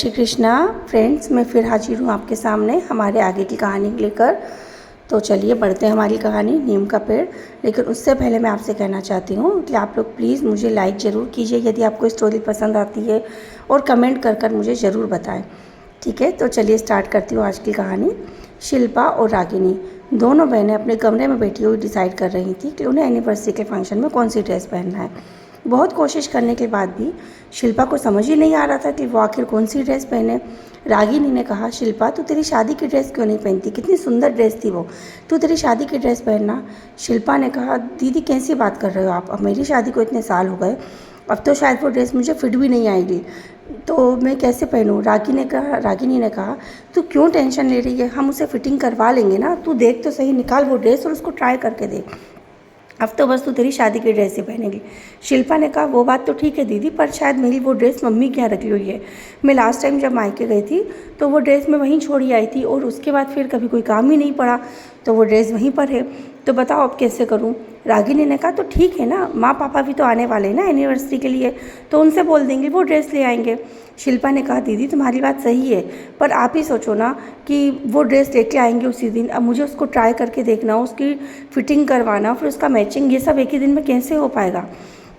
Shri Krishna friends, मैं फिर हाजिर हूँ आपके सामने हमारे आगे की कहानी लेकर। तो चलिए बढ़ते हैं हमारी कहानी नीम का पेड़। लेकिन उससे पहले मैं आपसे कहना चाहती हूँ कि आप लोग प्लीज़ मुझे लाइक ज़रूर कीजिए यदि आपको स्टोरी पसंद आती है, और कमेंट कर मुझे ज़रूर बताएं। ठीक है, तो चलिए स्टार्ट करती हूँ आज की कहानी। शिल्पा और रागिनी दोनों बहनें अपने कमरे में बैठी हुई डिसाइड कर रही थी कि उन्हें एनिवर्सरी के फंक्शन में कौन सी ड्रेस पहनना है। बहुत कोशिश करने के बाद भी शिल्पा को समझ ही नहीं आ रहा था कि वो आखिर कौन सी ड्रेस पहने। रागिनी ने कहा, शिल्पा तू तेरी शादी की ड्रेस क्यों नहीं पहनती, कितनी सुंदर ड्रेस थी वो, तू तेरी शादी की ड्रेस पहनना। शिल्पा ने कहा, दीदी कैसी बात कर रहे हो आप, अब मेरी शादी को इतने साल हो गए, अब तो शायद वो ड्रेस मुझे फिट भी नहीं आएगी, तो मैं कैसे पहनूँ। रागिनी ने कहा, तू क्यों टेंशन ले रही है, हम उसे फिटिंग करवा लेंगे ना, तू देख तो सही, निकाल वो ड्रेस और उसको ट्राई करके देख, अब तो बस तू तेरी शादी की ड्रेस ही पहनेगी। शिल्पा ने कहा, वो बात तो ठीक है दीदी, पर शायद मेरी वो ड्रेस मम्मी के यहाँ रखी हुई है। मैं लास्ट टाइम जब मायके गई थी तो वो ड्रेस मैं वहीं छोड़ी आई थी, और उसके बाद फिर कभी कोई काम ही नहीं पड़ा, तो वो ड्रेस वहीं पर है, तो बताओ अब कैसे करूँ। रागिनी ने कहा, तो ठीक है ना, माँ पापा भी तो आने वाले हैं ना एनिवर्सरी के लिए, तो उनसे बोल देंगे वो ड्रेस ले आएंगे। शिल्पा ने कहा, दीदी तुम्हारी बात सही है, पर आप ही सोचो ना कि वो ड्रेस लेके आएंगे उसी दिन, अब मुझे उसको ट्राई करके देखना, उसकी फिटिंग करवाना, फिर उसका मैचिंग, ये सब एक ही दिन में कैसे हो पाएगा।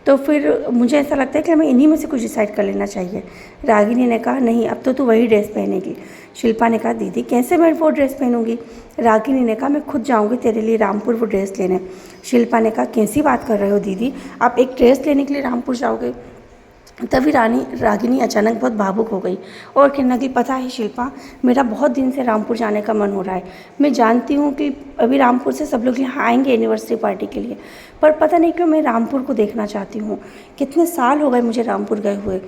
तो फिर मुझे ऐसा लगता है कि हमें इन्हीं में से कुछ डिसाइड कर लेना चाहिए। रागिनी ने कहा, नहीं अब तो तू वही ड्रेस पहनेगी। शिल्पा ने कहा, दीदी कैसे मैं वो ड्रेस पहनूंगी। रागिनी ने कहा, मैं खुद जाऊंगी तेरे लिए रामपुर वो ड्रेस लेने। शिल्पा ने कहा, कैसी बात कर रहे हो दीदी, आप एक ड्रेस लेने के लिए रामपुर जाओगे। तभी रागिनी अचानक बहुत भावुक हो गई और कहने लगी, पता है शिल्पा, मेरा बहुत दिन से रामपुर जाने का मन हो रहा है। मैं जानती हूँ कि अभी रामपुर से सब लोग यहाँ आएंगे एनिवर्सरी पार्टी के लिए, पर पता नहीं क्यों मैं रामपुर को देखना चाहती हूँ। कितने साल हो गए मुझे रामपुर गए हुए।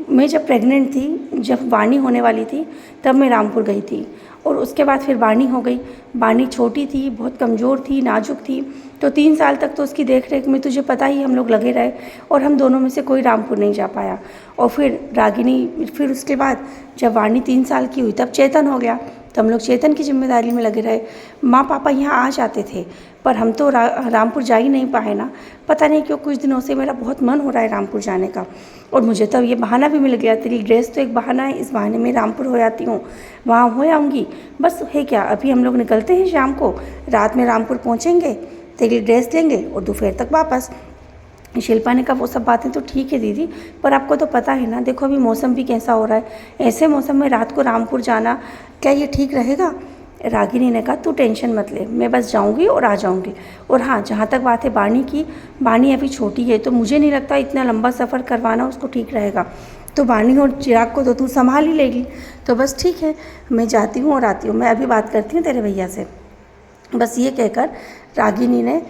मैं जब प्रेग्नेंट थी, जब वाणी होने वाली थी, तब मैं रामपुर गई थी, और उसके बाद फिर वाणी हो गई। वाणी छोटी थी, बहुत कमज़ोर थी, नाजुक थी, तो 3 साल तक तो उसकी देख रेख में तुझे पता ही हम लोग लगे रहे, और हम दोनों में से कोई रामपुर नहीं जा पाया। और फिर उसके बाद जब वाणी 3 साल की हुई तब चेतन हो गया, तो हम लोग चेतन की जिम्मेदारी में लगे रहे। माँ पापा यहाँ आ जाते थे, पर हम तो रामपुर जा ही नहीं पाए ना। पता नहीं क्यों कुछ दिनों से मेरा बहुत मन हो रहा है रामपुर जाने का, और मुझे तो ये बहाना भी मिल गया, तेरी ड्रेस तो एक बहाना है, इस बहाने में रामपुर हो जाती हूँ, वहाँ हो आऊँगी, बस है क्या। अभी हम लोग निकलते हैं शाम को, रात में रामपुर पहुँचेंगे, तेरी ड्रेस लेंगे और दोपहर तक वापस। शिल्पा ने कहा, वो सब बातें तो ठीक है दीदी, पर आपको तो पता है ना, देखो अभी मौसम भी कैसा हो रहा है, ऐसे मौसम में रात को रामपुर जाना क्या ये ठीक रहेगा। रागिनी ने कहा, तू टेंशन मत ले, मैं बस जाऊंगी और आ जाऊंगी। और हाँ, जहाँ तक बात है वाणी की, वाणी अभी छोटी है, तो मुझे नहीं लगता इतना लंबा सफ़र करवाना उसको ठीक रहेगा, तो वाणी और चिराग को तो तू संभाल ही लेगी। तो बस ठीक है, मैं जाती हूँ और आती हूँ, मैं अभी बात करती हूँ तेरे भैया से। बस ये कहकर रागिनी ने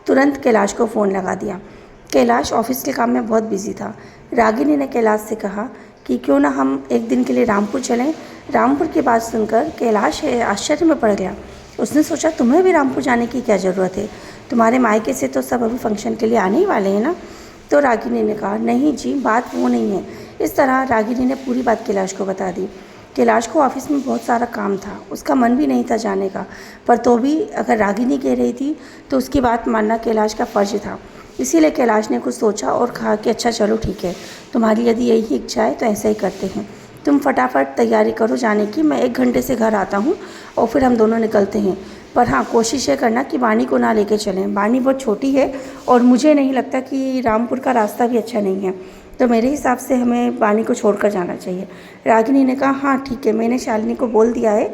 तुरंत कैलाश को फ़ोन लगा दिया। कैलाश ऑफिस के काम में बहुत बिजी था। रागिनी ने कैलाश से कहा कि क्यों ना हम एक दिन के लिए रामपुर चलें। रामपुर की बात सुनकर कैलाश आश्चर्य में पड़ गया। उसने सोचा, तुम्हें भी रामपुर जाने की क्या ज़रूरत है, तुम्हारे मायके से तो सब अभी फंक्शन के लिए आने ही वाले हैं ना। तो रागिनी ने कहा, नहीं जी, बात वो नहीं है। इस तरह रागिनी ने पूरी बात कैलाश को बता दी। कैलाश को ऑफिस में बहुत सारा काम था, उसका मन भी नहीं था जाने का, पर तो भी अगर रागिनी कह रही थी तो उसकी बात मानना कैलाश का फ़र्ज था। इसीलिए कैलाश ने कुछ सोचा और कहा कि अच्छा चलो ठीक है, तुम्हारी यदि यही इच्छा है तो ऐसा ही करते हैं, तुम फटाफट तैयारी करो जाने की, मैं 1 घंटे से घर आता हूँ और फिर हम दोनों निकलते हैं। पर हाँ, कोशिश ये करना कि वाणी को ना लेके चलें, वाणी बहुत छोटी है और मुझे नहीं लगता कि रामपुर का रास्ता भी अच्छा नहीं है, तो मेरे हिसाब से हमें वाणी को छोड़कर जाना चाहिए। रागिनी ने कहा, हाँ ठीक है, मैंने शालिनी को बोल दिया है,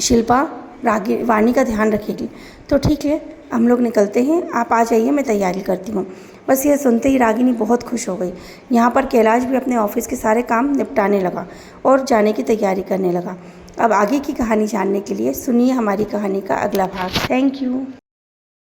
शिल्पा वाणी का ध्यान रखेगी, तो ठीक है हम लोग निकलते हैं, आप आ जाइए, मैं तैयारी करती हूँ। बस ये सुनते ही रागिनी बहुत खुश हो गई। यहाँ पर कैलाश भी अपने ऑफिस के सारे काम निपटाने लगा और जाने की तैयारी करने लगा। अब आगे की कहानी जानने के लिए सुनिए हमारी कहानी का अगला भाग। Thank you.